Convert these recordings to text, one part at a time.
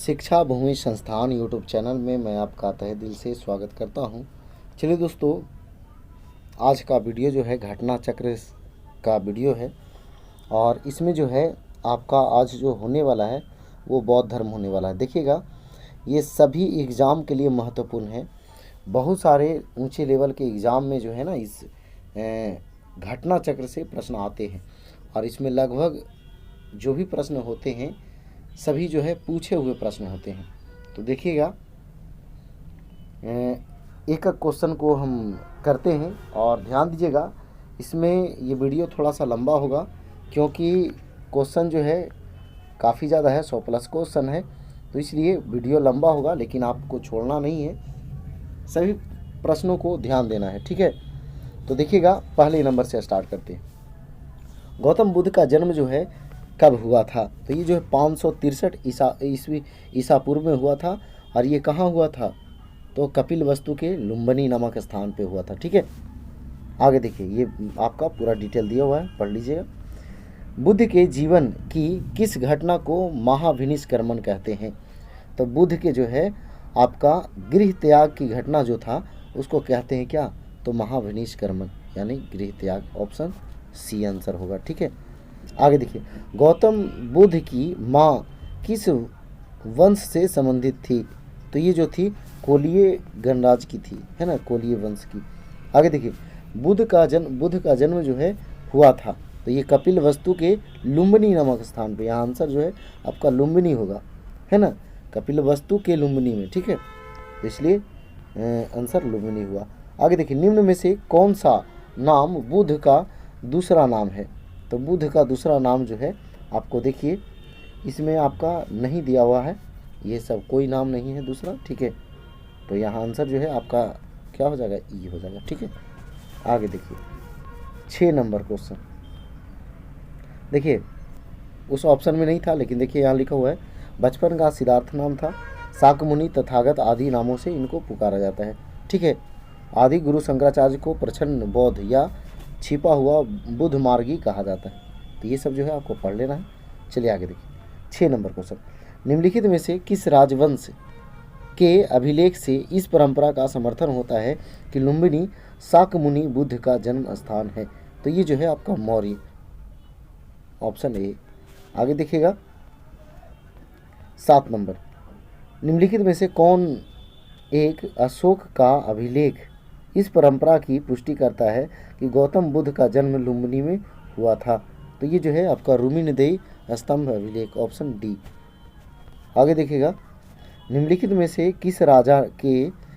शिक्षा भूमि संस्थान YouTube channel में मैं आपका तहे दिल से स्वागत करता हूं। चलिए दोस्तों, आज का वीडियो जो है घटना चक्र का वीडियो है और इसमें जो है आपका आज जो होने वाला है वो बौद्ध धर्म होने वाला है। देखिएगा, ये सभी एग्ज़ाम के लिए महत्वपूर्ण है। बहुत सारे ऊंचे लेवल के एग्ज़ाम में जो है ना इस घटना चक्र से प्रश्न आते हैं और इसमें लगभग जो भी प्रश्न होते हैं सभी जो है पूछे हुए प्रश्न होते हैं। तो देखिएगा, एक एक क्वेश्चन को हम करते हैं और ध्यान दीजिएगा, इसमें ये वीडियो थोड़ा सा लंबा होगा क्योंकि क्वेश्चन जो है काफ़ी ज़्यादा है, 100+ क्वेश्चन है, तो इसलिए वीडियो लंबा होगा। लेकिन आपको छोड़ना नहीं है, सभी प्रश्नों को ध्यान देना है, ठीक है। तो देखिएगा, पहले नंबर से स्टार्ट करते हैं। गौतम बुद्ध का जन्म जो है कब हुआ था? तो ये जो है 563 ईसा पूर्व में हुआ था और ये कहाँ हुआ था? तो कपिलवस्तु के लुम्बिनी नामक स्थान पे हुआ था, ठीक है। आगे देखिए, ये आपका पूरा डिटेल दिया हुआ है, पढ़ लीजिएगा। बुद्ध के जीवन की किस घटना को महाविनिष्क्रमण कहते हैं? तो बुद्ध के जो है आपका गृह त्याग की घटना जो था उसको कहते हैं क्या? तो महाविनिष्क्रमण यानी गृह त्याग। ऑप्शन सी आंसर होगा, ठीक है। आगे देखिए, गौतम बुद्ध की माँ किस वंश से संबंधित थी? तो ये जो थी कोलीय गणराज की थी, है ना, कोलीय वंश की। आगे देखिए, बुद्ध का जन्म जो है हुआ था, तो ये कपिलवस्तु के लुम्बिनी नामक स्थान पे। यहाँ आंसर जो है आपका लुम्बिनी होगा, है ना, कपिलवस्तु के लुम्बिनी में, ठीक है, इसलिए आंसर लुम्बिनी हुआ। आगे देखिए, निम्न में से कौन सा नाम बुद्ध का दूसरा नाम है? तो बुद्ध का दूसरा नाम जो है आपको देखिए इसमें आपका नहीं दिया हुआ है, ये सब कोई नाम नहीं है दूसरा, ठीक है। तो यहाँ आंसर जो है आपका क्या हो जाएगा? ई हो जाएगा, ठीक है। आगे देखिए, 6 नंबर क्वेश्चन देखिए, उस ऑप्शन में नहीं था लेकिन देखिए यहाँ लिखा हुआ है, बचपन का सिद्धार्थ नाम था, शाक्यमुनि तथागत आदि नामों से इनको पुकारा जाता है, ठीक है। आदि गुरु शंकराचार्य को प्रच्छन्न बौद्ध या छिपा हुआ बुद्ध मार्गी कहा जाता है। तो ये सब जो है आपको पढ़ लेना है। चलिए आगे देखिए, 6 नंबर क्वेश्चन, निम्नलिखित में से किस राजवंश के अभिलेख से इस परंपरा का समर्थन होता है कि लुम्बिनी शाक्यमुनि बुद्ध का जन्म स्थान है? तो ये जो है आपका मौर्य, ऑप्शन ए। आगे देखिएगा, 7 नंबर, निम्नलिखित में से कौन एक अशोक का अभिलेख इस परंपरा की पुष्टि करता है कि गौतम बुद्ध का जन्म लुम्बिनी में हुआ था? तो ये जो है आपका रुमिनदेई स्तंभ अभिलेख, ऑप्शन डी। आगे देखिएगा, निम्नलिखित में से किस राजा के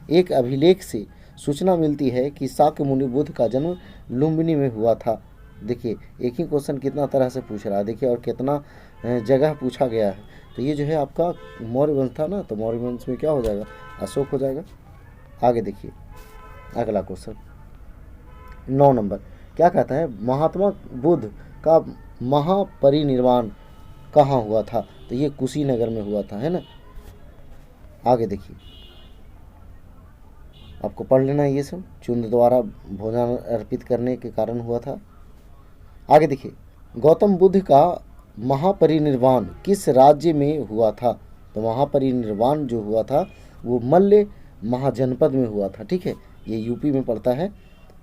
एक अभिलेख से सूचना मिलती है कि शाक्यमुनि बुद्ध का जन्म लुम्बिनी में हुआ था? देखिए, एक ही क्वेश्चन कितना तरह से पूछ रहा है, देखिए, और कितना जगह पूछा गया है। तो ये जो है आपका मौर्य वंश था ना, तो मौर्य वंश में क्या हो जाएगा? अशोक हो जाएगा। आगे देखिए, अगला क्वेश्चन 9 नंबर, क्या कहता है, महात्मा बुद्ध का महापरिनिर्वाण कहाँ हुआ था? तो ये कुशीनगर में हुआ था, है ना। आगे देखिए, आपको पढ़ लेना है, ये सब चुंद द्वारा भोजन अर्पित करने के कारण हुआ था। आगे देखिए, गौतम बुद्ध का महापरिनिर्वाण किस राज्य में हुआ था? तो महापरिनिर्वाण जो हुआ था वो मल्ल महाजनपद में हुआ था, ठीक है। ये यूपी में पड़ता है,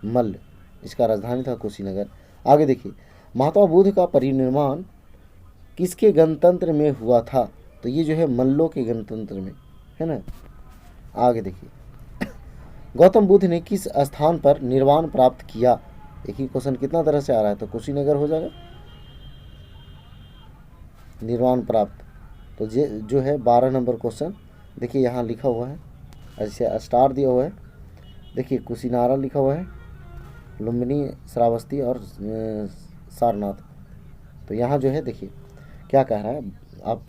मल्ल, इसका राजधानी था कुशीनगर। आगे देखिए, महात्मा बुद्ध का परिनिर्वाण किसके गणतंत्र में हुआ था? तो ये जो है मल्लों के गणतंत्र में, है ना। आगे देखिए, गौतम बुद्ध ने किस स्थान पर निर्वाण प्राप्त किया? एक ही क्वेश्चन कितना तरह से आ रहा है, तो कुशीनगर हो जाएगा निर्वाण प्राप्त। तो जो है 12 नंबर क्वेश्चन, देखिए यहाँ लिखा हुआ है, ऐसे स्टार दिया हुआ है, देखिए कुशीनारा लिखा हुआ है, लुम्बिनी, श्रावस्ती और सारनाथ। तो यहाँ जो है देखिए क्या कह रहा है, आप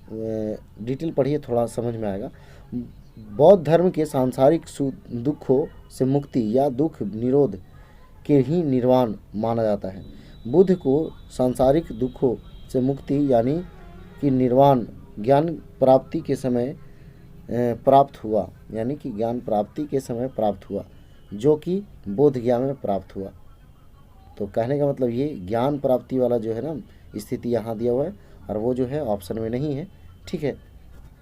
डिटेल पढ़िए, थोड़ा समझ में आएगा। बौद्ध धर्म के सांसारिक दुखों से मुक्ति या दुख निरोध के ही निर्वाण माना जाता है। बुद्ध को सांसारिक दुखों से मुक्ति यानी कि निर्वाण ज्ञान प्राप्ति के समय प्राप्त हुआ, यानी कि ज्ञान प्राप्ति के समय प्राप्त हुआ, जो कि बोध ज्ञान में प्राप्त हुआ। तो कहने का मतलब ये ज्ञान प्राप्ति वाला जो है ना स्थिति यहाँ दिया हुआ है और वो जो है ऑप्शन में नहीं है, ठीक है।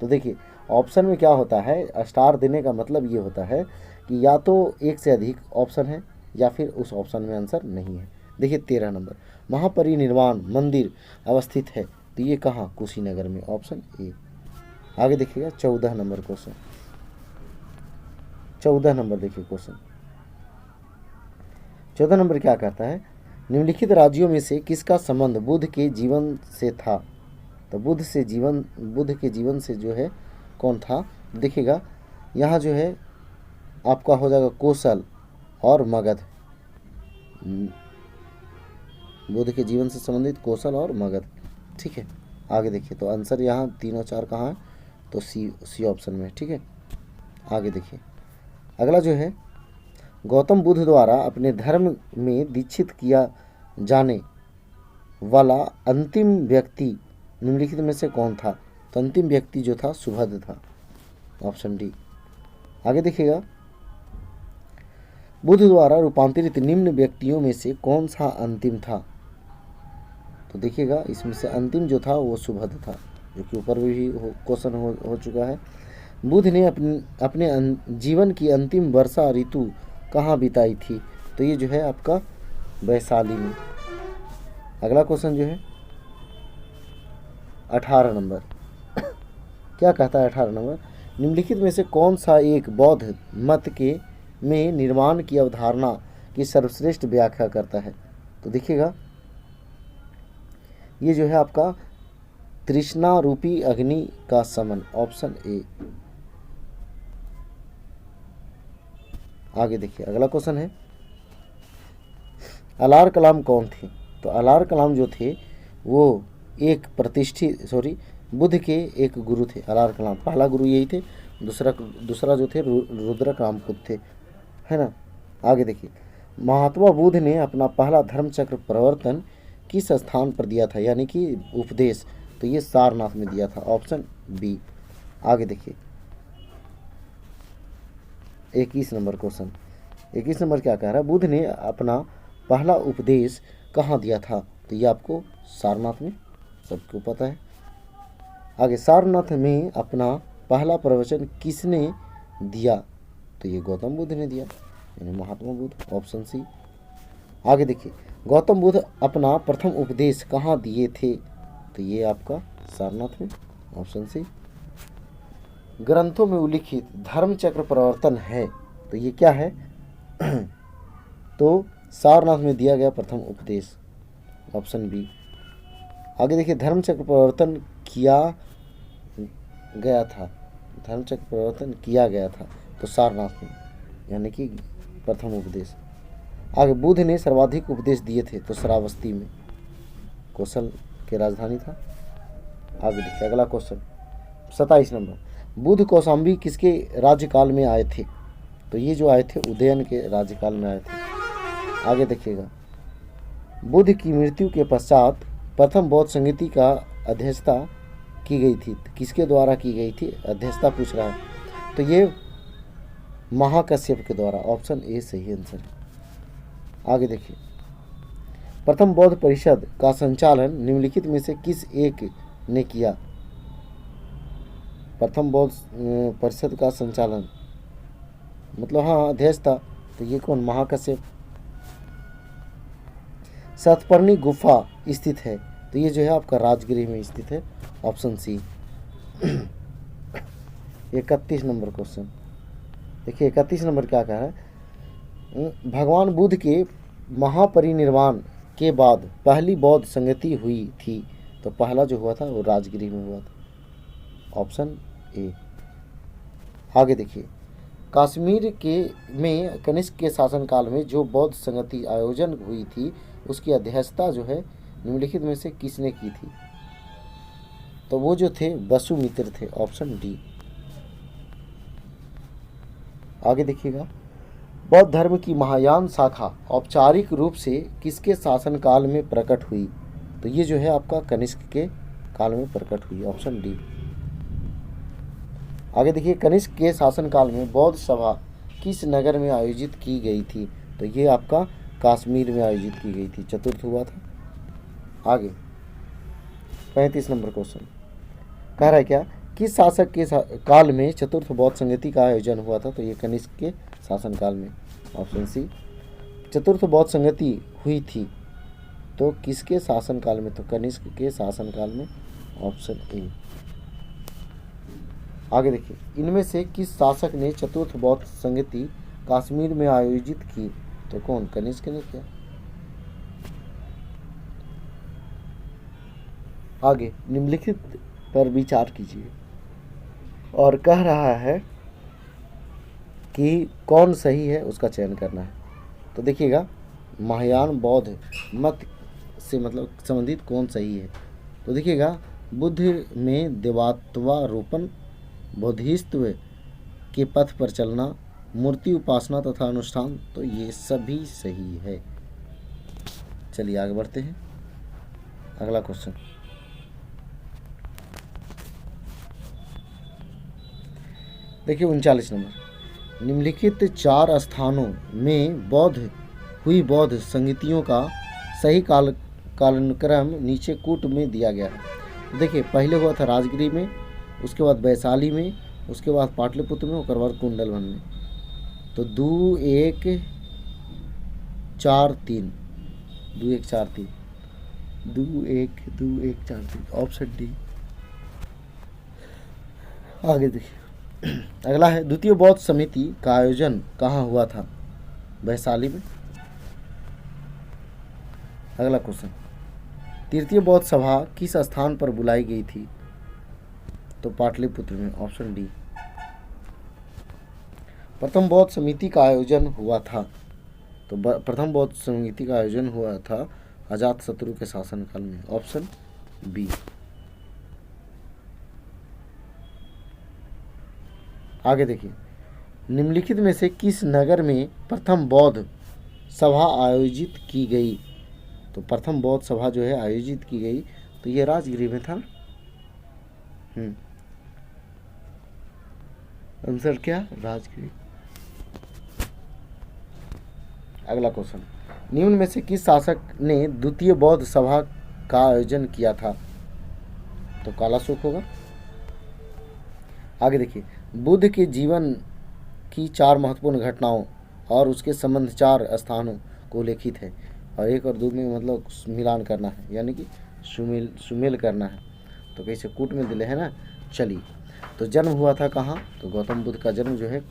तो देखिए, ऑप्शन में क्या होता है, स्टार देने का मतलब ये होता है कि या तो एक से अधिक ऑप्शन है या फिर उस ऑप्शन में आंसर नहीं है। देखिए 13 नंबर, महापरिनिर्वाण मंदिर अवस्थित है, तो ये कहाँ, कुशीनगर में, ऑप्शन ए। आगे देखिएगा 14 नंबर क्वेश्चन, 14 नंबर देखिए क्वेश्चन, 14 नंबर क्या कहता है, निम्नलिखित राज्यों में से किसका संबंध बुद्ध के जीवन से था। तो बुद्ध के जीवन से जो है कौन था, देखिएगा यहाँ जो है आपका हो जाएगा कोसल और मगध। बुद्ध के जीवन से संबंधित कोसल और मगध, ठीक है। आगे देखिए, तो आंसर यहाँ 3 और 4 कहाँ है, तो सी ऑप्शन में, ठीक है। आगे देखिए अगला जो है, गौतम बुद्ध द्वारा अपने धर्म में दीक्षित किया जाने वाला अंतिम व्यक्ति निम्नलिखित में से कौन था। तो अंतिम व्यक्ति जो था सुभद्र था, ऑप्शन डी। आगे देखिएगा, बुद्ध द्वारा रूपांतरित निम्न व्यक्तियों में से कौन सा अंतिम था। तो देखिएगा इसमें से अंतिम जो था वो सुभद्र था, जो कि ऊपर भी क्वेश्चन हो चुका है। बुद्ध ने अपने जीवन की अंतिम वर्षा ऋतु कहाँ बिताई थी। तो ये जो है आपका वैशाली में। अगला क्वेश्चन जो है 18 नंबर क्या कहता है, 18 नंबर, निम्नलिखित में से कौन सा एक बौद्ध मत के में निर्माण की अवधारणा की सर्वश्रेष्ठ व्याख्या करता है। तो देखिएगा ये जो है आपका तृष्णा रूपी अग्नि का समन, ऑप्शन ए। आगे देखिए अगला क्वेश्चन है, अलार कलाम कौन थे। तो अलार कलाम जो थे वो एक बुद्ध के एक गुरु थे। अलार कलाम पहला गुरु यही थे, दूसरा जो थे रुद्रक रामपुत थे, है ना। आगे देखिए, महात्मा बुद्ध ने अपना पहला धर्मचक्र प्रवर्तन किस स्थान पर दिया था, यानी कि उपदेश। तो ये सारनाथ में दिया था, ऑप्शन बी। आगे देखिए 21 नंबर क्वेश्चन, 21 नंबर क्या कह रहा है, बुद्ध ने अपना पहला उपदेश कहाँ दिया था। तो ये आपको सारनाथ में, सबको पता है। आगे, सारनाथ में अपना पहला प्रवचन किसने दिया। तो ये गौतम बुद्ध ने दिया, यानी महात्मा बुद्ध, ऑप्शन सी। आगे देखिए, गौतम बुद्ध अपना प्रथम उपदेश कहाँ दिए थे। तो ये आपका सारनाथ में, ऑप्शन सी। ग्रंथों में उल्लिखित धर्मचक्र प्रवर्तन है, तो ये क्या है तो सारनाथ में दिया गया प्रथम उपदेश, ऑप्शन बी। आगे देखिए, धर्मचक्र प्रवर्तन किया गया था, तो सारनाथ में, यानी कि प्रथम उपदेश। आगे, बुद्ध ने सर्वाधिक उपदेश दिए थे, तो श्रावस्ती में, कौशल की राजधानी था। आगे देखिए अगला क्वेश्चन 27 नंबर, बुद्ध कौशाम्बी किसके राज्यकाल में आए थे। तो ये जो आए थे उदयन के राज्यकाल में आए थे। आगे देखिएगा, बुद्ध की मृत्यु के पश्चात प्रथम बौद्ध संगीति का अध्यक्षता की गई थी, किसके द्वारा की गई थी, अध्यक्षता पूछ रहा है। तो ये महाकश्यप के द्वारा, ऑप्शन ए सही आंसर है। आगे देखिए, प्रथम बौद्ध परिषद का संचालन निम्नलिखित में से किस एक ने किया। प्रथम बौद्ध परिषद का संचालन मतलब हाँ अध्यक्षता, तो ये कौन, महाकश्यप। सतपर्णी गुफा स्थित है, तो ये जो है आपका राजगृह में स्थित है, ऑप्शन सी। 31 नंबर क्वेश्चन देखिए, 31 नंबर क्या कहा है, भगवान बुद्ध के महापरिनिर्वाण के बाद पहली बौद्ध संगति हुई थी। तो पहला जो हुआ था वो राजगृह में हुआ था, ऑप्शन ए। आगे देखिए, कश्मीर में कनिष्क के शासनकाल में जो बौद्ध संगति आयोजन हुई थी उसकी अध्यक्षता जो है निम्नलिखित में से किसने की थी। तो वो जो थे वसुमित्र थे, ऑप्शन डी। आगे देखिएगा, बौद्ध धर्म की महायान शाखा औपचारिक रूप से किसके शासनकाल में प्रकट हुई। तो ये जो है आपका कनिष्क के काल में प्रकट हुई, ऑप्शन डी। आगे देखिए, कनिष्क के शासनकाल में बौद्ध सभा किस नगर में आयोजित की गई थी। तो ये आपका कश्मीर में आयोजित की गई थी, चतुर्थ हुआ था। आगे 35 नंबर क्वेश्चन कह रहा है क्या, किस शासक के काल में चतुर्थ बौद्ध संगति का आयोजन हुआ था? तो ये कनिष्क के शासनकाल में। Option C. चतुर्थ बौद्ध संगति हुई थी तो किसके शासनकाल में? तो कनिष्क के शासनकाल में। Option A. आगे देखिए, इनमें से किस शासक ने चतुर्थ बौद्ध संगति कश्मीर में आयोजित की? तो कौन? कनिष्क ने किया। आगे निम्नलिखित पर विचार कीजिए और कह रहा है कि कौन सही है उसका चयन करना है। तो देखिएगा, महायान बौद्ध मत से मतलब संबंधित कौन सही है? तो देखिएगा, बुद्ध में देवत्वारोपण, बोधिसत्व के पथ पर चलना, मूर्ति उपासना तथा अनुष्ठान, तो ये सभी सही है। चलिए आगे बढ़ते हैं। अगला क्वेश्चन, देखिए 39 नंबर। निम्नलिखित 4 स्थानों में हुई बौद्ध संगतियों का सही कालक्रम नीचे कूट में दिया गया है। देखिए, पहले हुआ था राजगिरी में, उसके बाद वैशाली में, उसके बाद पाटलिपुत्र में, उसके बाद कुंडलवन में। तो 2 1 4 3 2 1 4 3 2 1 2 1 4 3 ऑप्शन डी। आगे देखिए, अगला है, द्वितीय बौद्ध समिति का आयोजन कहाँ हुआ था? वैशाली में। अगला क्वेश्चन, तृतीय बौद्ध सभा किस स्थान पर बुलाई गई थी? तो पाटलिपुत्र में। Option D. प्रथम बौद्ध समिति का आयोजन हुआ था, तो प्रथम बौद्ध समिति का आयोजन हुआ था अजातशत्रु के शासनकाल में। Option B. आगे देखिए, निम्नलिखित में से किस नगर में प्रथम बौद्ध सभा आयोजित की गई? तो प्रथम बौद्ध सभा जो है आयोजित की गई, तो ये राजगिरी में था। आंसर क्या? राजगिरी। अगला क्वेश्चन, निम्न में से किस शासक ने द्वितीय बौद्ध सभा का आयोजन किया था? तो कालाशोक होगा। आगे देखिए, बुद्ध के जीवन की 4 महत्वपूर्ण घटनाओं और उसके संबंध 4 स्थानों को उल्लेखित है, और 1 और 2 में मतलब मिलान करना है, यानी कि सुमेल करना है। तो कैसे कूट में दिले है ना। चलिए, तो जन्म हुआ था कहाँ? तो गौतम बुद्ध का जन्म जो है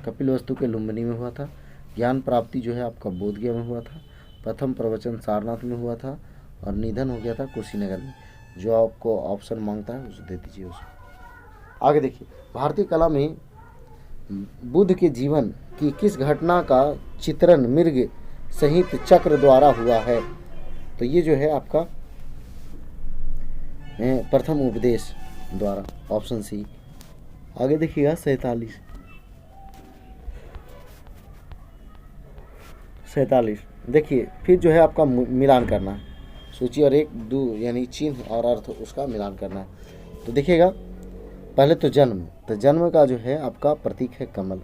कपिलवस्तु के लुम्बिनी में हुआ था। ज्ञान प्राप्ति जो है आपका बोधगया में हुआ था। प्रथम प्रवचन सारनाथ में हुआ था, और निधन हो गया था कुशीनगर में। जो आपको ऑप्शन मांगता है उसे दे दीजिए उसे। आगे देखिए, भारतीय कला में बुद्ध के जीवन की किस घटना का चित्रण मृग सहित चक्र द्वारा हुआ है? तो ये जो है आपका प्रथम उपदेश द्वारा। Option C. आगे देखिएगा 47। देखिए, फिर जो है आपका मिलान करना है, सूची और 1 2 यानी चिन्ह और अर्थ उसका मिलान करना है। तो देखिएगा, पहले तो जन्म, तो जन्म का जो है आपका प्रतीक है कमल।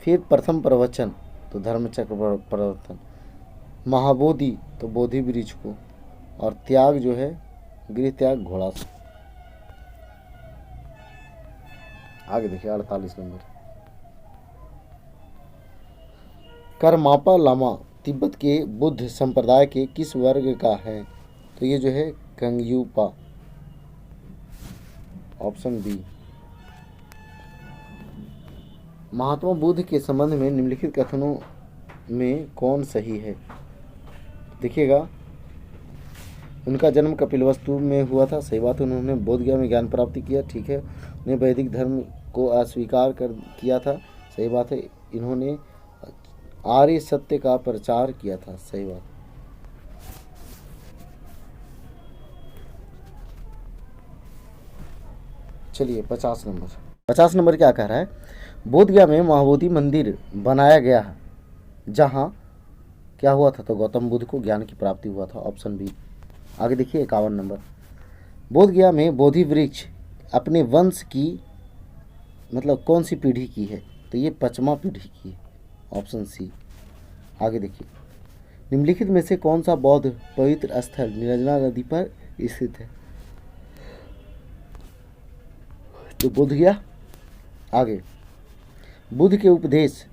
फिर प्रथम प्रवचन, तो धर्मचक्र प्रवर्तन। महाबोधि, तो बोधि वृक्ष को। और त्याग जो है गृह त्याग घोड़ा से। आगे देखिए 48 नंबर, करमापा लामा तिब्बत के बुद्ध संप्रदाय के किस वर्ग का है? तो ये जो है कंगयुपा। Option B. महात्मा बुद्ध के संबंध में निम्नलिखित कथनों में कौन सही है? देखिएगा, उनका जन्म कपिलवस्तु में हुआ था, सही बात है। उन्होंने बोधगया में ज्ञान प्राप्ति किया, ठीक है। उन्हें वैदिक धर्म को अस्वीकार किया था, सही बात है। इन्होंने आर्य सत्य का प्रचार किया था, सही बात। चलिए 50 नंबर क्या कह रहा है? बोधगया में महाबोधि मंदिर बनाया गया है, जहाँ क्या हुआ था? तो गौतम बुद्ध को ज्ञान की प्राप्ति हुआ था। Option B. आगे देखिए 51 नंबर, बोधगया में बोधि वृक्ष अपने वंश की मतलब कौन सी पीढ़ी की है? तो ये 5वां पीढ़ी की है। Option C. आगे देखिए, निम्नलिखित में से कौन सा बौद्ध पवित्र स्थल नीरजना नदी पर स्थित है? तो बुध गया। आगे, बुध के उपदेश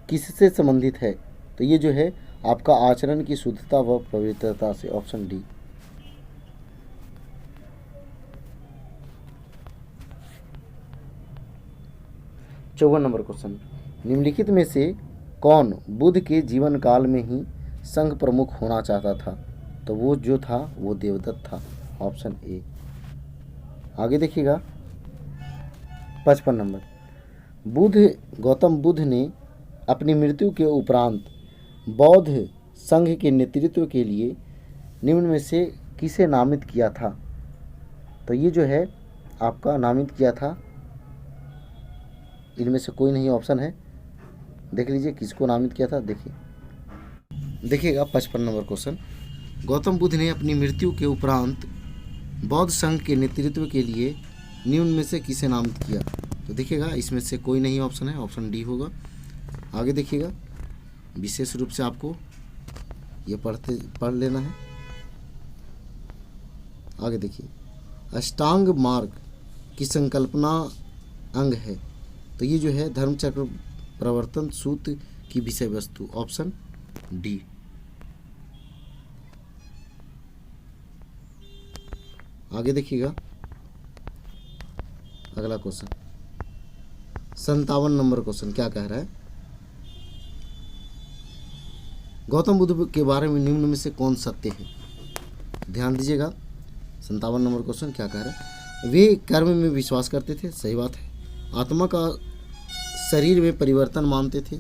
किससे संबंधित है? तो ये जो है आपका आचरण की शुद्धता व पवित्रता से, ऑप्शन डी। चौवन नंबर क्वेश्चन, निम्नलिखित में से कौन बुध के जीवन काल में ही संघ प्रमुख होना चाहता था? तो वो जो था वो देवदत्त था, ऑप्शन ए। आगे देखिएगा 55 नंबर, गौतम बुद्ध ने अपनी मृत्यु के उपरांत बौद्ध संघ के नेतृत्व के लिए निम्न में से किसे नामित किया था? तो ये जो है आपका नामित किया था, इनमें से कोई नहीं ऑप्शन है। देख लीजिए किसको नामित किया था। देखिएगा 55 नंबर क्वेश्चन, गौतम बुद्ध ने अपनी मृत्यु के उपरांत बौद्ध संघ के नेतृत्व के लिए निम्न में से किसे नामित किया? तो देखिएगा इसमें से कोई नहीं ऑप्शन है, ऑप्शन डी होगा। आगे देखिएगा, विशेष रूप से आपको ये पढ़ लेना है। आगे देखिए, अष्टांग मार्ग की संकल्पना अंग है। तो ये जो है धर्मचक्र प्रवर्तन सूत्र की विषय वस्तु, ऑप्शन डी। आगे देखिएगा अगला क्वेश्चन 57 नंबर क्वेश्चन क्या कह रहा है? गौतम बुद्ध के बारे में निम्न में से कौन सत्य है? ध्यान दीजिएगा 57 नंबर क्वेश्चन क्या कह रहा है? वे कर्म में विश्वास करते थे, सही बात है। आत्मा का शरीर में परिवर्तन मानते थे,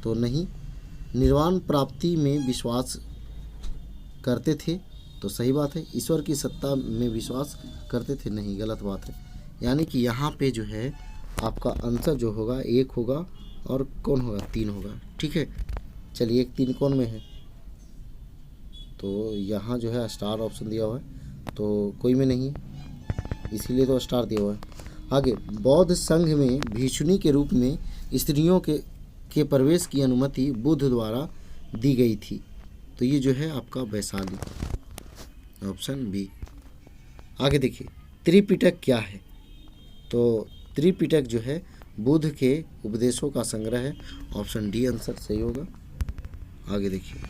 तो नहीं। निर्वाण प्राप्ति में विश्वास करते थे, तो सही बात है। ईश्वर की सत्ता में विश्वास करते थे, नहीं, गलत बात है। यानी कि यहाँ पे जो है आपका आंसर जो होगा 1 होगा और कौन होगा 3 होगा, ठीक है। चलिए 1 3 कौन में है? तो यहाँ जो है स्टार ऑप्शन दिया हुआ है, तो कोई में नहीं है, इसीलिए तो स्टार दिया हुआ है। आगे, बौद्ध संघ में भिक्षुणी के रूप में स्त्रियों के प्रवेश की अनुमति बुद्ध द्वारा दी गई थी, तो ये जो है आपका वैशाली, ऑप्शन बी। आगे देखिए, त्रिपिटक क्या है? तो त्रिपिटक जो है बुद्ध के उपदेशों का संग्रह है, ऑप्शन डी आंसर सही होगा। आगे देखिए,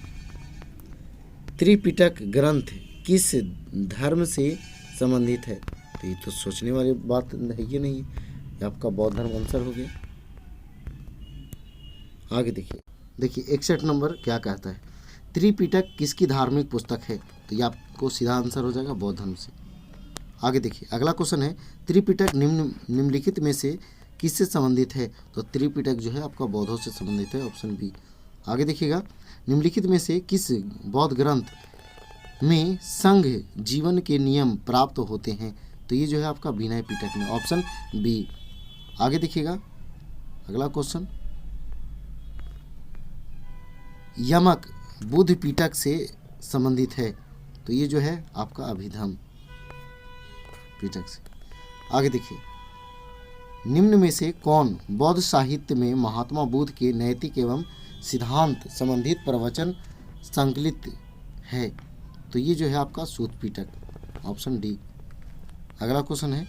त्रिपिटक ग्रंथ किस धर्म से संबंधित है? तो ये तो सोचने वाली बात है, ये नहीं है, ये आपका बौद्ध धर्म आंसर हो गया। आगे देखिए 61 नंबर क्या कहता है? त्रिपिटक किसकी धार्मिक पुस्तक है? तो ये आपको सीधा आंसर हो जाएगा बौद्ध धर्म से। आगे देखिए अगला क्वेश्चन है, त्रिपिटक निम्नलिखित में से किससे संबंधित है? तो त्रिपिटक जो है आपका बौद्धों से संबंधित है, ऑप्शन बी। आगे देखिएगा, निम्नलिखित में से किस बौद्ध ग्रंथ में संघ जीवन के नियम प्राप्त होते हैं? तो ये जो है आपका विनय पिटक में, ऑप्शन बी। आगे देखिएगा अगला क्वेश्चन, यमक बुद्ध पिटक से संबंधित है, तो ये जो है आपका अभिधम पिटक से। आगे देखिए, निम्न में से कौन बौद्ध साहित्य में महात्मा बुद्ध के नैतिक एवं सिद्धांत संबंधित प्रवचन संकलित है? तो ये जो है आपका सूत पिटक, ऑप्शन डी। अगला क्वेश्चन है,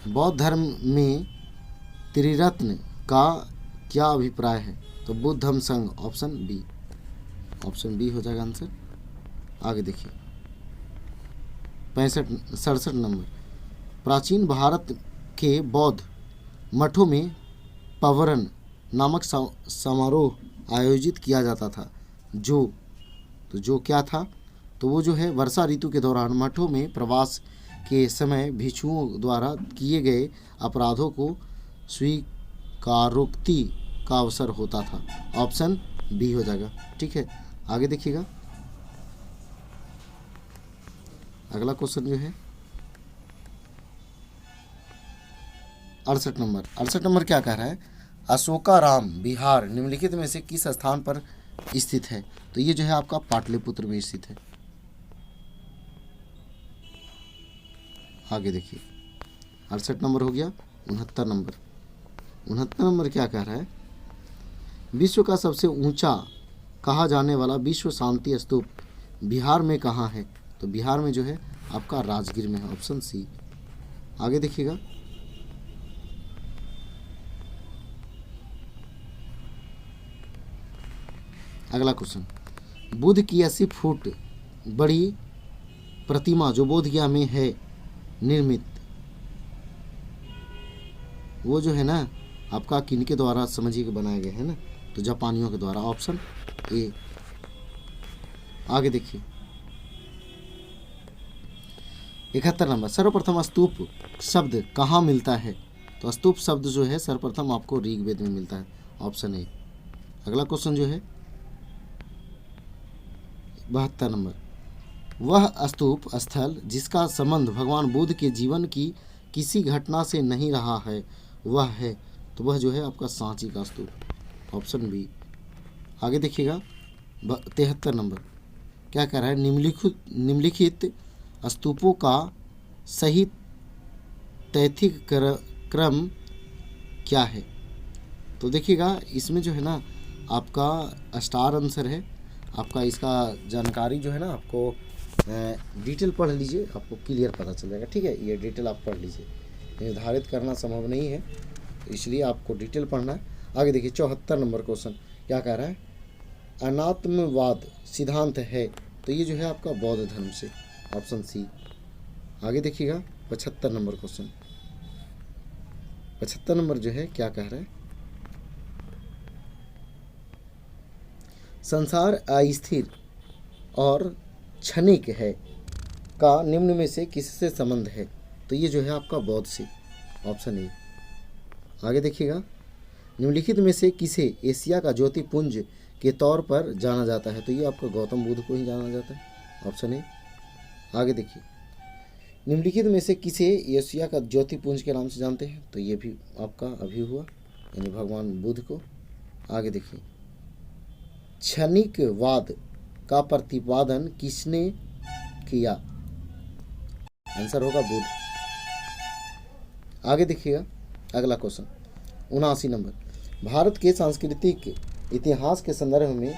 बौद्ध धर्म में त्रिरत्न का क्या अभिप्राय है? तो बुद्धम संघ, ऑप्शन बी। ऑप्शन बी हो जाएगा आंसर। आगे देखिए 67 नंबर, प्राचीन भारत के बौद्ध मठों में पवरन नामक समारोह आयोजित किया जाता था, जो क्या था? तो वो जो है वर्षा ऋतु के दौरान मठों में प्रवास के समय भिक्षुओं द्वारा किए गए अपराधों को स्वीकारोक्ति का अवसर होता था, ऑप्शन बी हो जाएगा, ठीक है। आगे देखिएगा अगला क्वेश्चन जो है 68 नंबर क्या कह रहा है? अशोकाराम बिहार निम्नलिखित में से किस स्थान पर स्थित है? तो ये जो है आपका पाटलिपुत्र में स्थित है। आगे देखिए 68 नंबर हो गया। 69 नंबर क्या कह रहा है? विश्व का सबसे ऊंचा कहा जाने वाला विश्व शांति स्तूप बिहार में कहाँ है? तो बिहार में जो है आपका राजगीर में है, ऑप्शन सी। आगे देखिएगा, अगला क्वेश्चन, बुद्ध की 80 फुट बड़ी प्रतिमा जो बोधगया में है निर्मित, वो जो है ना आपका किनके द्वारा समझिए कि बनाया गया है ना? तो जापानियों के द्वारा, ऑप्शन ए। आगे देखिए 71 नंबर, सर्वप्रथम स्तूप शब्द कहाँ मिलता है? तो स्तूप शब्द जो है सर्वप्रथम आपको ऋग्वेद में मिलता है, ऑप्शन ए। अगला क्वेश्चन जो है 72 नंबर, वह स्तूप स्थल जिसका संबंध भगवान बुद्ध के जीवन की किसी घटना से नहीं रहा है वह है? तो वह जो है आपका सांची का स्तूप, ऑप्शन बी। आगे देखिएगा 73 नंबर, क्या कह रहा है? निम्नलिखित स्तूपों का सही तैथिक क्रम क्या है? तो देखिएगा इसमें जो है ना आपका स्टार आंसर है आपका। इसका जानकारी जो है ना आपको डिटेल पढ़ लीजिए, आपको क्लियर पता चल जाएगा, ठीक है? ये डिटेल आप पढ़ लीजिए, निर्धारित करना संभव नहीं है तो इसलिए आपको डिटेल पढ़ना है। आगे देखिए 74 नंबर क्वेश्चन, क्या कह रहा है? अनात्मवाद सिद्धांत है, तो ये जो है आपका बौद्ध धर्म से, ऑप्शन सी। आगे देखिएगा 75 नंबर क्वेश्चन, 75 नंबर जो है क्या कह रहा है? संसार अस्थिर और क्षणिक है का निम्न में से किससे संबंध है? तो ये जो है आपका बौद्ध से, ऑप्शन ए। आगे देखिएगा, निम्नलिखित में से किसे एशिया का ज्योतिपुंज के तौर पर जाना जाता है? तो ये आपका गौतम बुद्ध को ही जाना जाता है, ऑप्शन ए। आगे देखिए, निम्नलिखित में से किसे एशिया का ज्योतिपुंज के नाम से जानते हैं? तो ये भी आपका अभी हुआ, यानी भगवान बुद्ध को। आगे देखिए, क्षणिकवाद का प्रतिपादन किसने किया? आंसर होगा बुद्ध। आगे देखिएगा अगला क्वेश्चन 79 नंबर, भारत के सांस्कृतिक इतिहास के संदर्भ में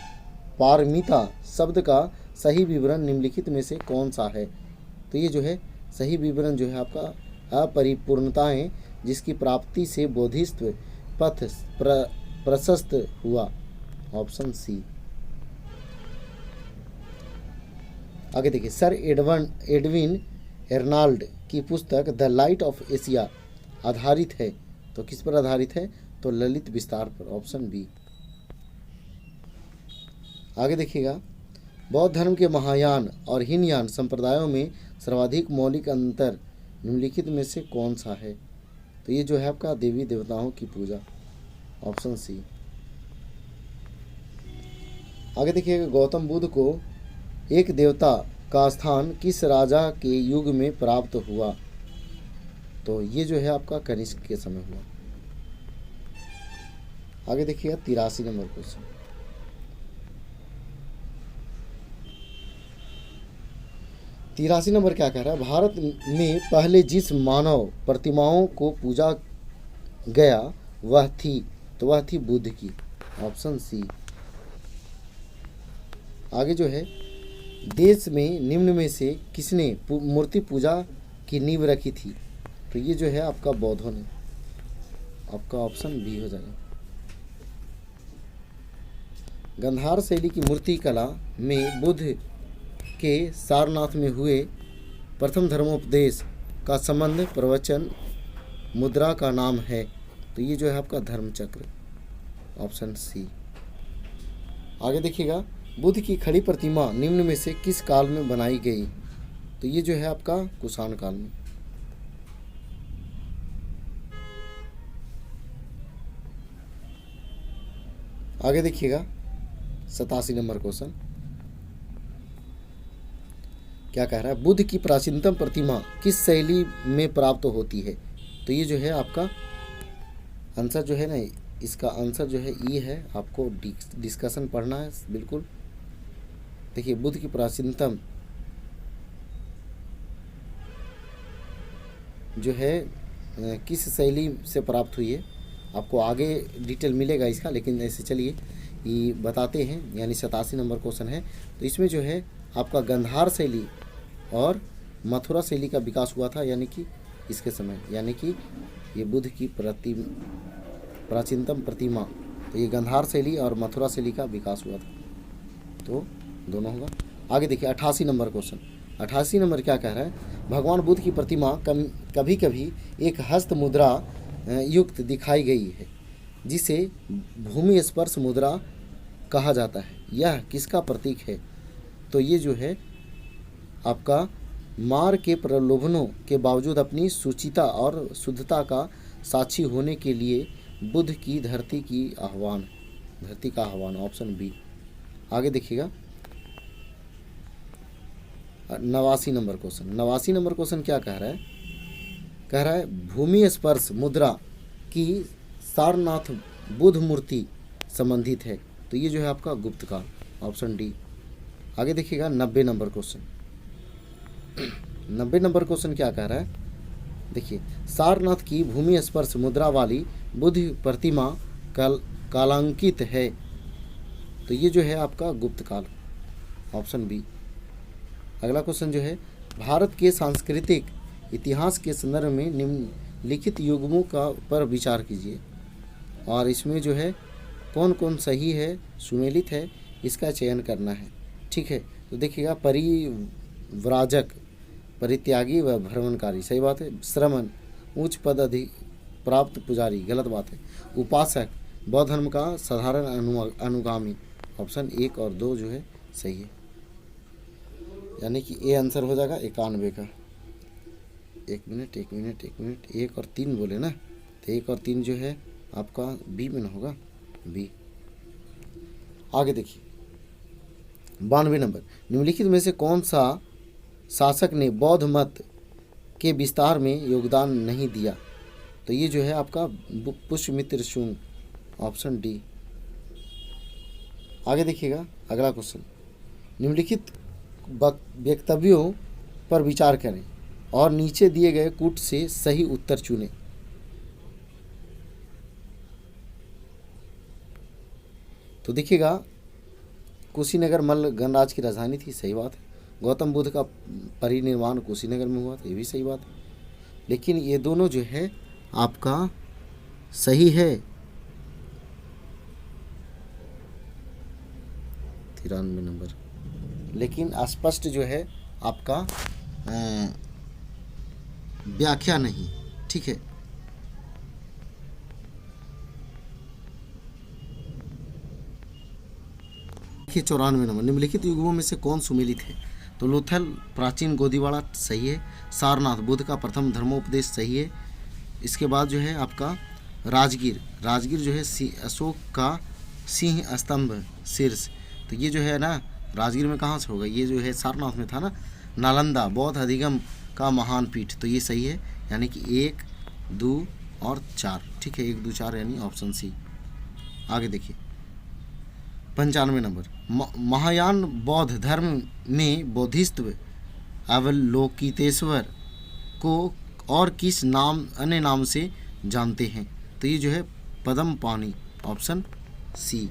पारमिता शब्द का सही विवरण निम्नलिखित में से कौन सा है? तो ये जो है सही विवरण जो है आपका अपरिपूर्णताएं जिसकी प्राप्ति से बोधिसत्व पथ प्रशस्त हुआ, ऑप्शन सी। आगे देखिए, सर एडविन एर्नाल्ड की पुस्तक द लाइट ऑफ एशिया आधारित है, तो किस पर आधारित है? तो ललित विस्तार पर, ऑप्शन बी। आगे देखिएगा, बौद्ध धर्म के महायान और हीनयान संप्रदायों में सर्वाधिक मौलिक अंतर निम्नलिखित में से कौन सा है? तो ये जो है आपका देवी देवताओं की पूजा, ऑप्शन सी। आगे देखिएगा, गौतम बुद्ध को एक देवता का स्थान किस राजा के युग में प्राप्त हुआ? तो ये जो है आपका कनिष्क के समय हुआ। आगे देखिएगा 83 नंबर क्वेश्चन, तिरासी नंबर क्या कह रहा है? भारत में पहले जिस मानव प्रतिमाओं को पूजा गया वह थी, तो वह थी बुद्ध की, ऑप्शन सी। आगे जो है, देश में निम्न में से किसने मूर्ति पूजा की नींव रखी थी? तो ये जो है आपका बौद्धों ने, आपका ऑप्शन बी हो जाएगा। गंधार शैली की मूर्ति कला में बुद्ध के सारनाथ में हुए प्रथम धर्मोपदेश का संबंध प्रवचन मुद्रा का नाम है, तो ये जो है आपका धर्मचक्र, ऑप्शन सी। आगे देखिएगा, बुद्ध की खड़ी प्रतिमा निम्न में से किस काल में बनाई गई? तो ये जो है आपका कुषाण काल में। आगे देखिएगा 87 नंबर क्वेश्चन, क्या कह रहा है? बुद्ध की प्राचीनतम प्रतिमा किस शैली में प्राप्त होती है? तो ये जो है आपका आंसर जो है ना, इसका आंसर जो है ये है, आपको डिस्कशन पढ़ना है बिल्कुल। देखिए, बुद्ध की प्राचीनतम जो है किस शैली से प्राप्त हुई है, आपको आगे डिटेल मिलेगा इसका, लेकिन ऐसे चलिए ये बताते हैं, यानी 87 नंबर क्वेश्चन है। तो इसमें जो है आपका गंधार शैली और मथुरा शैली का विकास हुआ था, यानी कि इसके समय, यानी कि ये बुद्ध की प्राचीनतम प्रतिमा, तो ये गंधार शैली और मथुरा शैली का विकास हुआ था, तो दोनों होगा। आगे देखिए 88 नंबर क्वेश्चन। 88 नंबर क्या कह रहा है, भगवान बुद्ध की प्रतिमा कभी कभी एक हस्त मुद्रा युक्त दिखाई गई है, जिसे भूमि स्पर्श मुद्रा कहा जाता है, यह किसका प्रतीक है? तो ये जो है आपका मार के प्रलोभनों के बावजूद अपनी सुचिता और शुद्धता का साक्षी होने के लिए बुद्ध की धरती का आह्वान, ऑप्शन बी। आगे देखिएगा 89 नंबर क्वेश्चन। 89 नंबर क्वेश्चन क्या कह रहा है, कह रहा है भूमि स्पर्श मुद्रा की सारनाथ बुद्ध मूर्ति संबंधित है, तो ये जो है आपका गुप्त काल, ऑप्शन डी। आगे देखिएगा 90 नंबर क्वेश्चन। 90 नंबर क्वेश्चन क्या कह रहा है, देखिए सारनाथ की भूमि स्पर्श मुद्रा वाली बुद्ध प्रतिमा कालांकित है, तो ये जो है आपका गुप्त काल, ऑप्शन बी। अगला क्वेश्चन जो है भारत के सांस्कृतिक इतिहास के संदर्भ में निम्नलिखित युग्मों का पर विचार कीजिए, और इसमें जो है कौन कौन सही है, सुमेलित है, इसका चयन करना है। ठीक है, तो देखिएगा परिव्राजक, परित्यागी व भ्रमणकारी, सही बात है। श्रमण, उच्च पद प्राप्त पुजारी, गलत बात है। उपासक, बौद्ध धर्म का साधारण अनुगामी, ऑप्शन 1 और 2 जो है सही है, यानी कि ए आंसर हो जाएगा 91 का। एक मिनट 1 और 3 बोले ना, तो 1 और 3 जो है आपका बी में ना होगा, बी। आगे देखिए 92 नंबर, निम्नलिखित में से कौन सा शासक ने बौद्ध मत के विस्तार में योगदान नहीं दिया? तो ये जो है आपका पुष्यमित्र शुंग, ऑप्शन डी। आगे देखिएगा अगला क्वेश्चन, निम्नलिखित वक्तव्यों पर विचार करें और नीचे दिए गए कूट से सही उत्तर चुनें। तो देखिएगा कुशीनगर मल्ल गणराज्य की राजधानी थी, सही बात है। गौतम बुद्ध का परिनिर्वाण कुशीनगर में हुआ था, ये भी सही बात है। लेकिन ये दोनों जो है आपका सही है, 93 नंबर, लेकिन स्पष्ट जो है आपका व्याख्या नहीं। ठीक है, देखिए 94 नंबर, निम्नलिखित युगों में से कौन सुमेलित है? तो लोथल प्राचीन गोदीवाड़ा सही है। सारनाथ बुद्ध का प्रथम धर्मोपदेश सही है। इसके बाद जो है आपका राजगीर जो है अशोक का सिंह स्तंभ शीर्ष, तो ये जो है ना राजगीर में कहाँ से होगा, ये जो है सारनाथ में था ना। नालंदा बौद्ध अधिगम का महान पीठ, तो ये सही है, यानी कि 1, 2 और 4। ठीक है, 1, 2, 4 यानी ऑप्शन सी। आगे देखिए 95 नंबर, महायान बौद्ध धर्म में बोधिसत्व अवलोकितेश्वर को और किस अन्य नाम से जानते हैं? तो ये जो है पद्मपाणि, ऑप्शन सी।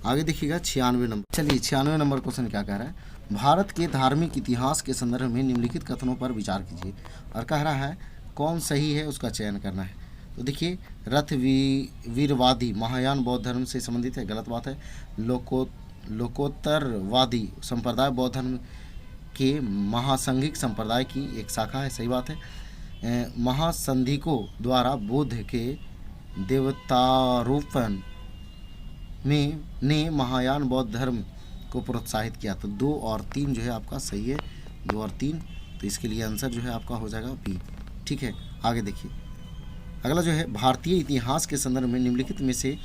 आगे देखिएगा 96 नंबर। चलिए 96 नंबर क्वेश्चन क्या कह रहा है, भारत के धार्मिक इतिहास के संदर्भ में निम्नलिखित कथनों पर विचार कीजिए, और कह रहा है कौन सही है उसका चयन करना है। तो देखिए रथ वीरवादी महायान बौद्ध धर्म से संबंधित है, गलत बात है। लोकोत्तरवादी संप्रदाय बौद्ध धर्म के महासंघिक संप्रदाय की एक शाखा है, सही बात है। महासंधिकों द्वारा बुद्ध के देवतारोपण ने महायान बौद्ध धर्म को प्रोत्साहित किया, तो 2 और 3 जो है आपका सही है, 2 और 3, तो इसके लिए आंसर जो है आपका हो जाएगा बी। ठीक है, आगे देखिए अगला जो है भारतीय इतिहास के संदर्भ में निम्नलिखित में से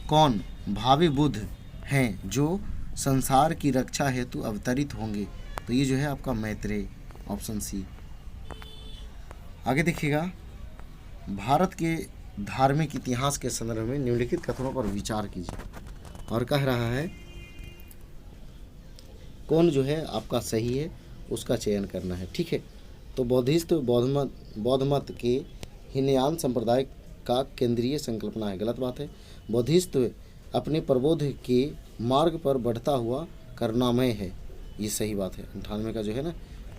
कौन भावी बुद्ध हैं जो संसार की रक्षा हेतु अवतरित होंगे? तो ये जो है आपका मैत्रेय, ऑप्शन सी। आगे देखिएगा भारत के धार्मिक इतिहास के संदर्भ में निम्नलिखित कथनों पर विचार कीजिए, और कह रहा है कौन जो है आपका सही है उसका चयन करना है। ठीक है, तो बौद्ध मत के हीनयान संप्रदाय का केंद्रीय संकल्पना है, गलत बात है। बौद्धिस्त अपने प्रबोध के मार्ग पर बढ़ता हुआ करुणामय है। ये सही बात है। 98 का जो है ना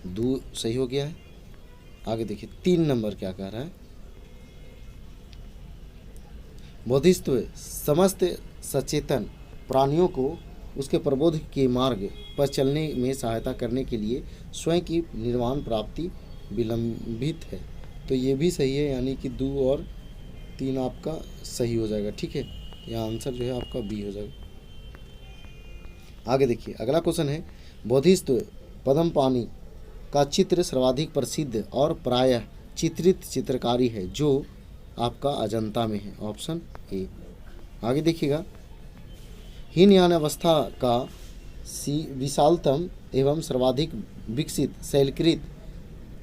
दो सही हो गया है। आगे देखिए 3 नंबर क्या कह रहा है। बोधिसत्व समस्त सचेतन प्राणियों को उसके प्रबोध के मार्ग पर चलने में सहायता करने के लिए स्वयं की निर्वाण प्राप्ति विलंबित है। तो ये भी सही है, यानी कि 2 और 3 आपका सही हो जाएगा। ठीक है, यहाँ आंसर जो है आपका बी हो जाएगा। आगे देखिए अगला क्वेश्चन है, बोधिसत्व पद्मपाणि का चित्र सर्वाधिक प्रसिद्ध और प्रायः चित्रित चित्रकारी है जो आपका अजंता में है। Option A. आगे देखिएगा, हीनयान अवस्था का विशालतम एवं सर्वाधिक विकसित शैलकृत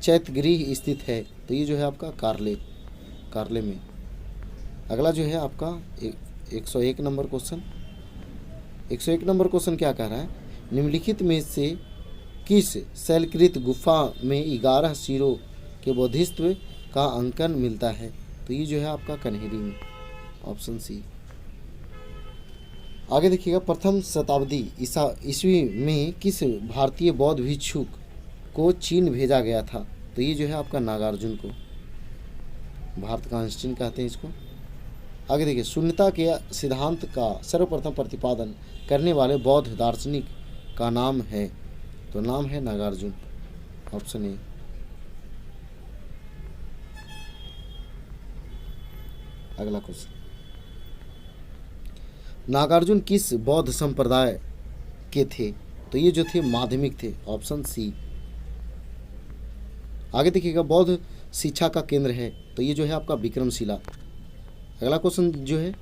चैत्यगृह स्थित है। तो ये जो है आपका कारले में। अगला जो है आपका 101 नंबर क्वेश्चन। 101 नंबर क्वेश्चन क्या कह रहा है, निम्नलिखित में से किस शैलकृत गुफा में 11 सिरों के बोधिसत्व का अंकन मिलता है। तो ये जो है आपका कन्हेरी में। Option C. आगे देखिएगा, प्रथम शताब्दी ईस्वी में किस भारतीय बौद्ध भिक्षुक को चीन भेजा गया था। तो ये जो है आपका नागार्जुन को, भारत का आइंस्टीन कहते हैं इसको। आगे देखिए, शून्यता के सिद्धांत का सर्वप्रथम प्रतिपादन करने वाले बौद्ध दार्शनिक का नाम है। तो नाम है नागार्जुन। Option A. अगला क्वेश्चन, नागार्जुन किस बौद्ध संप्रदाय के थे। तो ये जो थे माध्यमिक थे। Option C. आगे देखिएगा, बौद्ध शिक्षा का केंद्र है। तो ये जो है आपका विक्रमशिला। अगला क्वेश्चन जो है,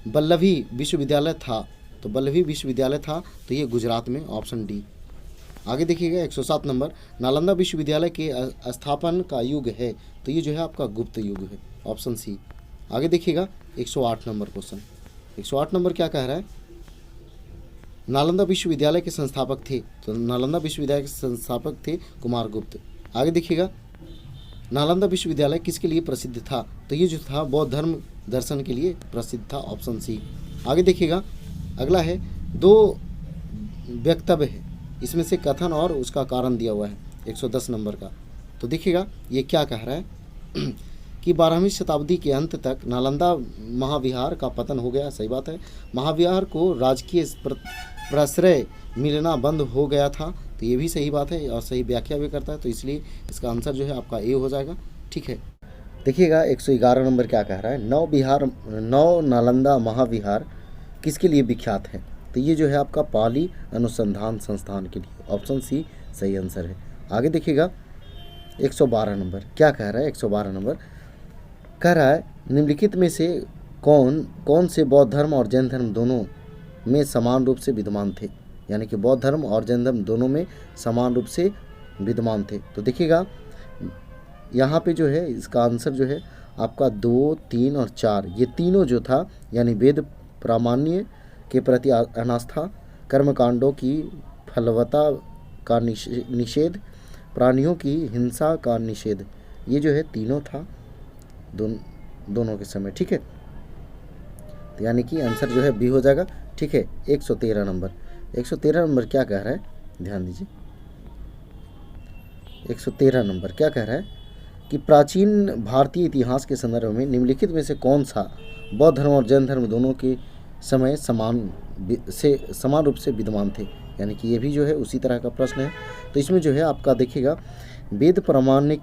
वल्लभी विश्वविद्यालय था। तो वल्लभी विश्वविद्यालय था, तो ये गुजरात में। Option D. आगे देखिएगा 107 नंबर, नालंदा विश्वविद्यालय के स्थापन का युग है। तो ये जो है आपका गुप्त युग है। Option C. आगे देखिएगा 108 नंबर क्वेश्चन। 108 नंबर क्या कह रहा है, नालंदा विश्वविद्यालय के संस्थापक थे। तो नालंदा विश्वविद्यालय के संस्थापक थे कुमारगुप्त। आगे देखिएगा, नालंदा विश्वविद्यालय किसके लिए प्रसिद्ध था। तो ये जो था बौद्ध धर्म दर्शन के लिए प्रसिद्ध था। Option C. आगे देखिएगा, अगला है 2 वक्तव्य है, इसमें से कथन और उसका कारण दिया हुआ है 110 नंबर का। तो देखिएगा ये क्या कह रहा है कि 12वीं शताब्दी के अंत तक नालंदा महाविहार का पतन हो गया। सही बात है। महाविहार को राजकीय प्रश्रय मिलना बंद हो गया था। तो ये भी सही बात है और सही व्याख्या भी करता है। तो इसलिए इसका आंसर जो है आपका ए हो जाएगा। ठीक है, देखिएगा 111 नंबर क्या कह रहा है, नौ नालंदा महाविहार किसके लिए विख्यात है। तो ये जो है आपका पाली अनुसंधान संस्थान के लिए। ऑप्शन सी सही आंसर है। आगे देखिएगा 112 नंबर क्या कह रहा है। 112 नंबर कह रहा है, निम्नलिखित में से कौन से बौद्ध धर्म और जैन धर्म दोनों में समान रूप से विद्यमान थे। यानी कि बौद्ध धर्म और जैन धर्म दोनों में समान रूप से विद्यमान थे। तो देखिएगा यहाँ पे जो है इसका आंसर जो है आपका 2, 3 और 4, ये तीनों जो था, यानी वेद प्रामाण्य के प्रति अनास्था, कर्मकांडों की फलवता का निषेध, प्राणियों की हिंसा का निषेध, ये जो है तीनों था दोनों के समय। ठीक है, तो यानी कि आंसर जो है बी हो जाएगा। ठीक है, 113 नंबर। 113 नंबर क्या कह रहा है, ध्यान दीजिए। 113 नंबर क्या कह रहा है कि प्राचीन भारतीय इतिहास के संदर्भ में निम्नलिखित में से कौन सा बौद्ध धर्म और जैन धर्म दोनों के समय समान रूप से विद्यमान थे। यानी कि ये भी जो है उसी तरह का प्रश्न है। तो इसमें जो है आपका देखिएगा वेद प्रामाण्य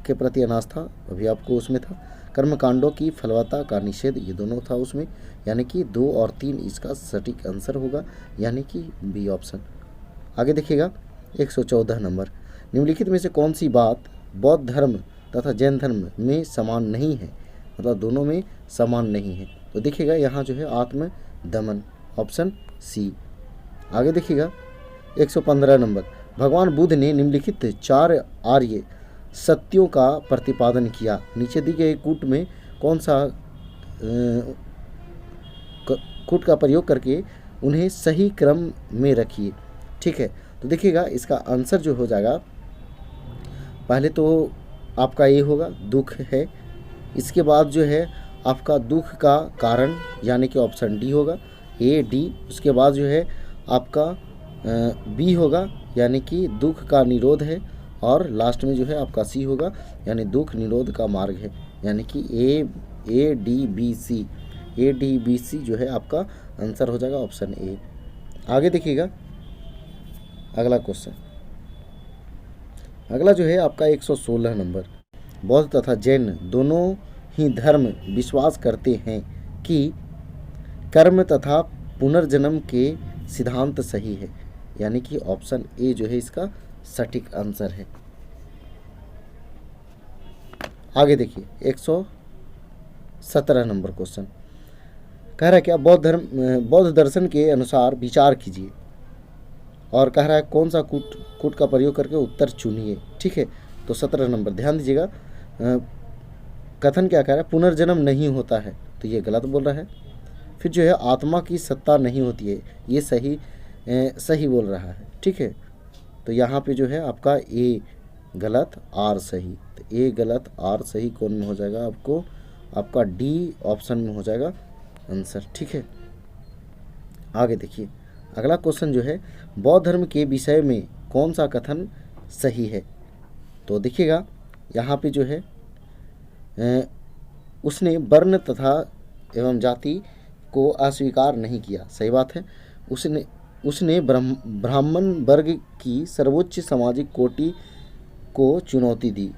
के प्रति अनास्था, अभी आपको उसमें था, कर्मकांडों की फलवता का निषेध, ये दोनों था उसमें। यानी कि 2 और 3 इसका सटीक आंसर होगा, यानी कि बी ऑप्शन। आगे देखिएगा 114 नंबर, निम्नलिखित में से कौन सी बात बौद्ध धर्म तथा जैन धर्म में समान नहीं है, मतलब दोनों में समान नहीं है। तो देखिएगा यहाँ जो है आत्म दमन। Option C. आगे देखिएगा 115 नंबर, भगवान बुद्ध ने निम्नलिखित 4 आर्य सत्यों का प्रतिपादन किया। नीचे दी गई कूट में कौन सा कूट का प्रयोग करके उन्हें सही क्रम में रखिए। ठीक है, तो देखिएगा इसका आंसर जो हो जाएगा, पहले तो आपका ये होगा दुख है, इसके बाद जो है आपका दुख का कारण, यानी कि ऑप्शन डी होगा, ए डी। उसके बाद जो है आपका बी होगा, यानी कि दुख का निरोध है, और लास्ट में जो है आपका सी होगा, यानी दुख निरोध का मार्ग है, यानी कि A D B C, A D B C जो है आपका आंसर हो जाएगा ऑप्शन ए। आगे देखिएगा अगला क्वेश्चन। अगला जो है आपका 116 नंबर। बौद्ध तथा जैन दोनों ही धर्म विश्वास करते हैं कि कर्म तथा पुनर्जन्म के सिद्धांत सही है, यानी कि ऑप्शन ए जो है इसका सटीक आंसर है। आगे देखिए 117 नंबर क्वेश्चन कह रहा है क्या, बौद्ध दर्शन के अनुसार विचार कीजिए, और कह रहा है कौन सा कूट का प्रयोग करके उत्तर चुनिए। ठीक है, तो 17 नंबर ध्यान दीजिएगा। कथन क्या कह रहा है, पुनर्जन्म नहीं होता है, तो ये गलत बोल रहा है। फिर जो है आत्मा की सत्ता नहीं होती है, ये सही बोल रहा है। ठीक है, तो यहाँ पे जो है आपका ए गलत आर सही, तो ए गलत आर सही कौन में हो जाएगा आपको, आपका डी ऑप्शन में हो जाएगा आंसर। ठीक है, आगे देखिए अगला क्वेश्चन जो है, बौद्ध धर्म के विषय में कौन सा कथन सही है। तो देखिएगा यहाँ पे जो है उसने वर्ण तथा एवं जाति को अस्वीकार नहीं किया, सही बात है। उसने ब्राह्मण वर्ग की सर्वोच्च सामाजिक कोटि को चुनौती दी।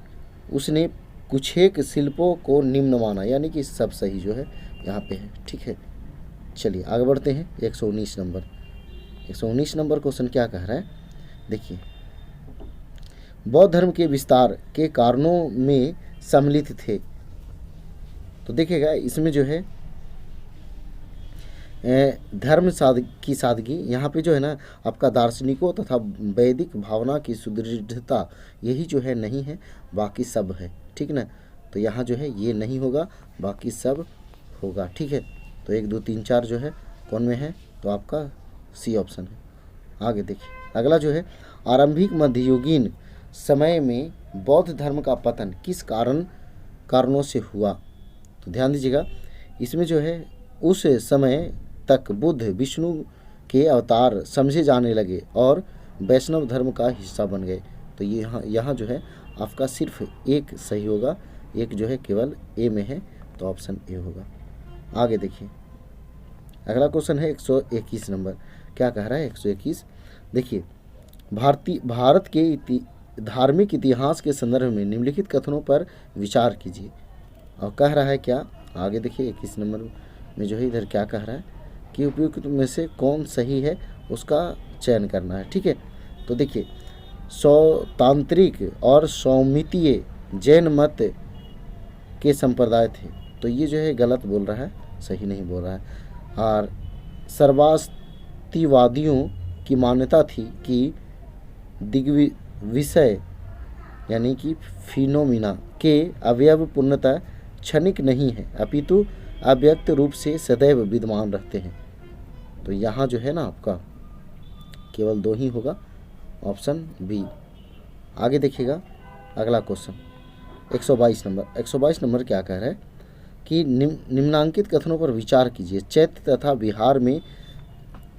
उसने कुछेक शिल्पों को निम्न माना, यानी कि सब सही जो है यहाँ पे है। ठीक है, चलिए आगे बढ़ते हैं। 119 नंबर 119 नंबर क्वेश्चन क्या कह रहा है, देखिए बौद्ध धर्म के विस्तार के कारणों में सम्मिलित थे। तो देखिएगा इसमें जो है धर्म की सादगी, यहाँ पे जो है ना आपका दार्शनिकों तथा वैदिक भावना की सुदृढ़ता, यही जो है नहीं है, बाकी सब है। ठीक ना, तो यहाँ जो है ये नहीं होगा, बाकी सब होगा। ठीक है, तो 1 2 3 4 जो है कौन में है, तो आपका सी ऑप्शन है। आगे देखिए अगला जो है, आरंभिक मध्ययुगीन समय में बौद्ध धर्म का पतन किस कारणों से हुआ। तो ध्यान दीजिएगा इसमें जो है उस समय तक बुद्ध विष्णु के अवतार समझे जाने लगे और वैष्णव धर्म का हिस्सा बन गए। तो यहाँ जो है आपका सिर्फ एक सही होगा, एक जो है केवल ए में है, तो ऑप्शन ए होगा। आगे देखिए अगला क्वेश्चन है 121 नंबर। क्या कह रहा है 121, देखिए भारत के धार्मिक इतिहास के संदर्भ में निम्नलिखित कथनों पर विचार कीजिए। और कह रहा है क्या, आगे देखिए 21 नंबर में जो है इधर क्या कह रहा है कि उपयुक्त में से कौन सही है उसका चयन करना है। ठीक है, तो देखिए सौतांत्रिक और सौमितीय जैन मत के संप्रदाय थे, तो ये जो है गलत बोल रहा है, सही नहीं बोल रहा है। और सर्वास्तिवादियों की मान्यता थी कि दिग्विषय यानी कि फिनोमिना के अवयव पूर्णतः क्षणिक नहीं है, अपितु अव्यक्त रूप से सदैव विद्यमान रहते हैं। तो यहाँ जो है ना आपका केवल 2 ही होगा, ऑप्शन बी। आगे देखिएगा अगला क्वेश्चन 122 नंबर। 122 नंबर क्या कह रहा है कि निम्नांकित कथनों पर विचार कीजिए, चैत्य तथा विहार में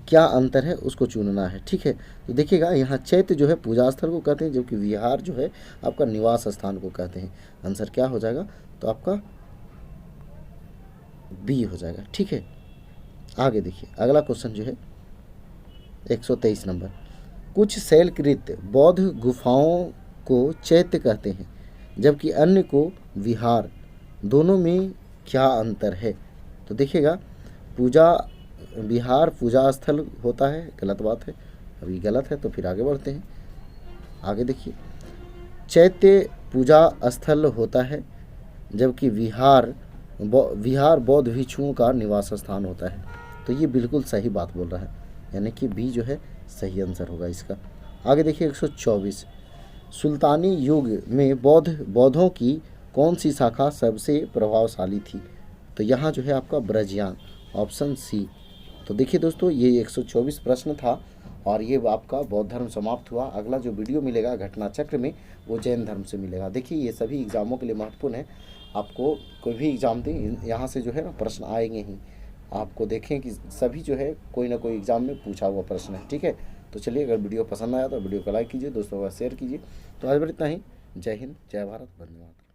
क्या अंतर है उसको चुनना है। ठीक है, तो देखिएगा यहाँ चैत्य जो है पूजा स्थल को कहते हैं, जबकि विहार जो है आपका निवास स्थान को कहते हैं। आंसर क्या हो जाएगा, तो आपका बी हो जाएगा। ठीक है, आगे देखिए अगला क्वेश्चन जो है 123 नंबर। कुछ शैलकृत बौद्ध गुफाओं को चैत्य कहते हैं जबकि अन्य को विहार, दोनों में क्या अंतर है। तो देखिएगा विहार पूजा स्थल होता है, गलत बात है, अभी गलत है, तो फिर आगे बढ़ते हैं। आगे देखिए चैत्य पूजा स्थल होता है जबकि विहार बौद्ध भिक्षुओं का निवास स्थान होता है। तो ये बिल्कुल सही बात बोल रहा है, यानी कि बी जो है सही आंसर होगा इसका। आगे देखिए 124, सुल्तानी युग में बौद्धों की कौन सी शाखा सबसे प्रभावशाली थी। तो यहाँ जो है आपका ब्रजयान, ऑप्शन सी। तो देखिए दोस्तों ये 124 प्रश्न था और ये आपका बौद्ध धर्म समाप्त हुआ। अगला जो वीडियो मिलेगा घटना चक्र में वो जैन धर्म से मिलेगा। देखिए ये सभी एग्ज़ामों के लिए महत्वपूर्ण है। आपको कोई भी एग्ज़ाम दें यहाँ से जो है ना प्रश्न आएंगे ही। आपको देखें कि सभी जो है कोई ना कोई एग्ज़ाम में पूछा हुआ प्रश्न है। ठीक है, तो चलिए अगर वीडियो पसंद आया तो वीडियो को लाइक कीजिए, दोस्तों का शेयर कीजिए। तो आज बस इतना ही। जय हिंद, जय भारत, धन्यवाद।